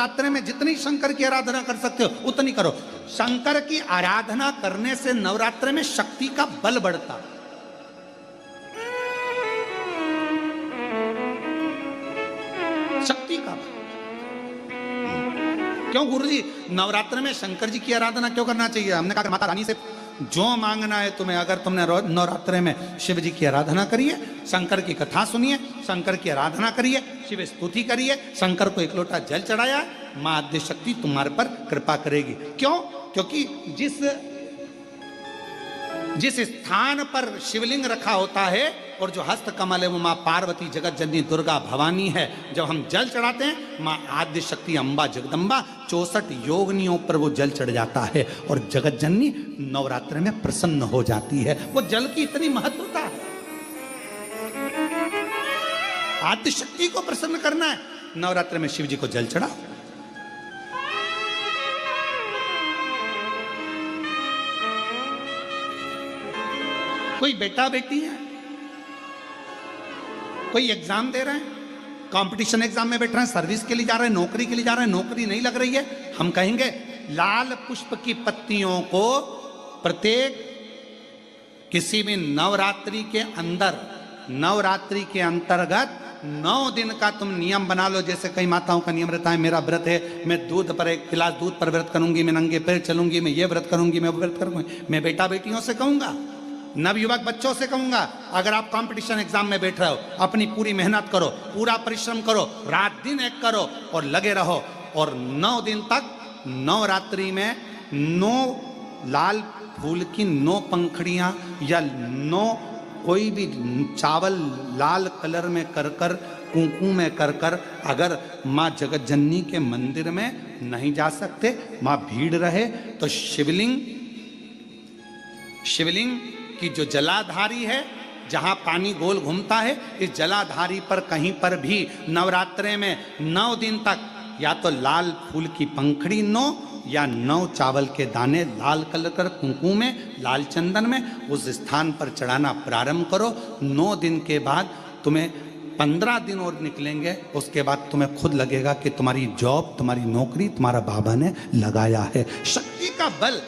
नवरात्रि में जितनी शंकर की आराधना कर सकते हो उतनी करो। शंकर की आराधना करने से नवरात्रि में शक्ति का बल बढ़ता। शक्ति का बल। क्यों गुरुजी नवरात्रि में शंकर जी की आराधना क्यों करना चाहिए? हमने कहा माता रानी से जो मांगना है तुम्हें, अगर तुमने नवरात्रि में शिव जी की आराधना करिए, शंकर की कथा सुनिए, शंकर की आराधना करिए, शिव स्तुति करिए, शंकर को एक लोटा जल चढ़ाया, मां आद्य शक्ति तुम्हारे पर कृपा करेगी। क्यों? क्योंकि जिस स्थान पर शिवलिंग रखा होता है और जो हस्त कमल है वो मां पार्वती जगत जननी दुर्गा भवानी है। जब हम जल चढ़ाते हैं मां आद्य शक्ति अम्बा जगदम्बा 64 योगिनियों पर वो जल चढ़ जाता है और जगत जननी नवरात्र में प्रसन्न हो जाती है। वो जल की इतनी महत्वता है। आद्य शक्ति को प्रसन्न करना है, नवरात्र में शिव जी को जल चढ़ाओ। कोई बेटा बेटी है, कोई एग्जाम दे रहे हैं, कंपटीशन एग्जाम में बैठ रहे हैं, सर्विस के लिए जा रहे हैं, नौकरी के लिए जा रहे हैं, नौकरी नहीं लग रही है, हम कहेंगे लाल पुष्प की पत्तियों को प्रत्येक किसी भी नवरात्रि के अंदर, नवरात्रि के अंतर्गत 9 दिन का तुम नियम बना लो। जैसे कई माताओं का नियम रहता है, मेरा व्रत है, मैं दूध पर एक गिलास दूध पर व्रत करूंगी, मैं नंगे पैर चलूंगी, मैं ये व्रत करूंगी, मैं वो व्रत करूंगी। मैं बेटा बेटियों से कहूंगा, नवयुवक बच्चों से कहूंगा, अगर आप कंपटीशन एग्जाम में बैठ रहे हो, अपनी पूरी मेहनत करो, पूरा परिश्रम करो, रात दिन एक करो और लगे रहो। और 9 दिन तक नवरात्रि में 9 लाल फूल की 9 पंखड़ियां या 9 कोई भी चावल लाल कलर में कर कर, कुंकू में कर कर, अगर माँ जगत जननी के मंदिर में नहीं जा सकते, माँ भीड़ रहे तो शिवलिंग कि जो जलाधारी है, जहां पानी गोल घूमता है, इस जलाधारी पर कहीं पर भी नवरात्रे में 9 दिन तक या तो लाल फूल की पंखड़ी 9 या 9 चावल के दाने लाल कलर कर कुंकू में, लाल चंदन में उस स्थान पर चढ़ाना प्रारंभ करो। 9 दिन के बाद तुम्हें 15 दिन और निकलेंगे, उसके बाद तुम्हें खुद लगेगा कि तुम्हारी जॉब, तुम्हारी नौकरी तुम्हारा बाबा ने लगाया है। शक्ति का बल।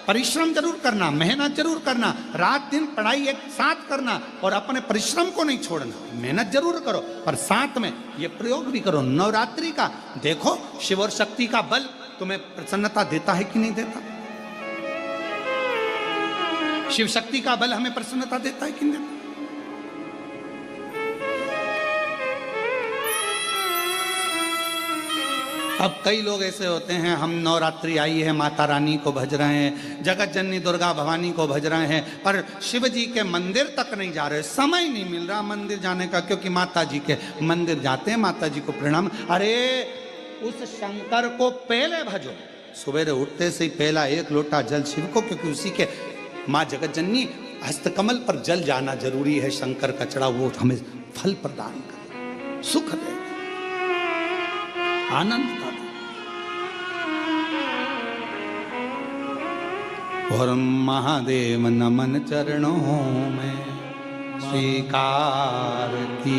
परिश्रम जरूर करना, मेहनत जरूर करना, रात दिन पढ़ाई एक साथ करना और अपने परिश्रम को नहीं छोड़ना। मेहनत जरूर करो पर साथ में ये प्रयोग भी करो नवरात्रि का। देखो शिव और शक्ति का बल तुम्हें प्रसन्नता देता है कि नहीं देता? शिव शक्ति का बल हमें प्रसन्नता देता है कि नहीं देता? अब कई लोग ऐसे होते हैं, हम नवरात्रि आई है, माता रानी को भज रहे हैं, जगत जननी दुर्गा भवानी को भज रहे हैं, पर शिव जी के मंदिर तक नहीं जा रहे, समय नहीं मिल रहा मंदिर जाने का, क्योंकि माता जी के मंदिर जाते हैं, माता जी को प्रणाम। अरे उस शंकर को पहले भजो, सवेरे उठते से ही पहला 1 लोटा जल शिव को, क्योंकि उसी के माँ जगत जननी हस्तकमल पर जल जाना जरूरी है। शंकर का चढ़ा वो हमें फल प्रदान करे, सुख दे, आनंद का दे। और महादेव नमन चरणों में स्वीकार की।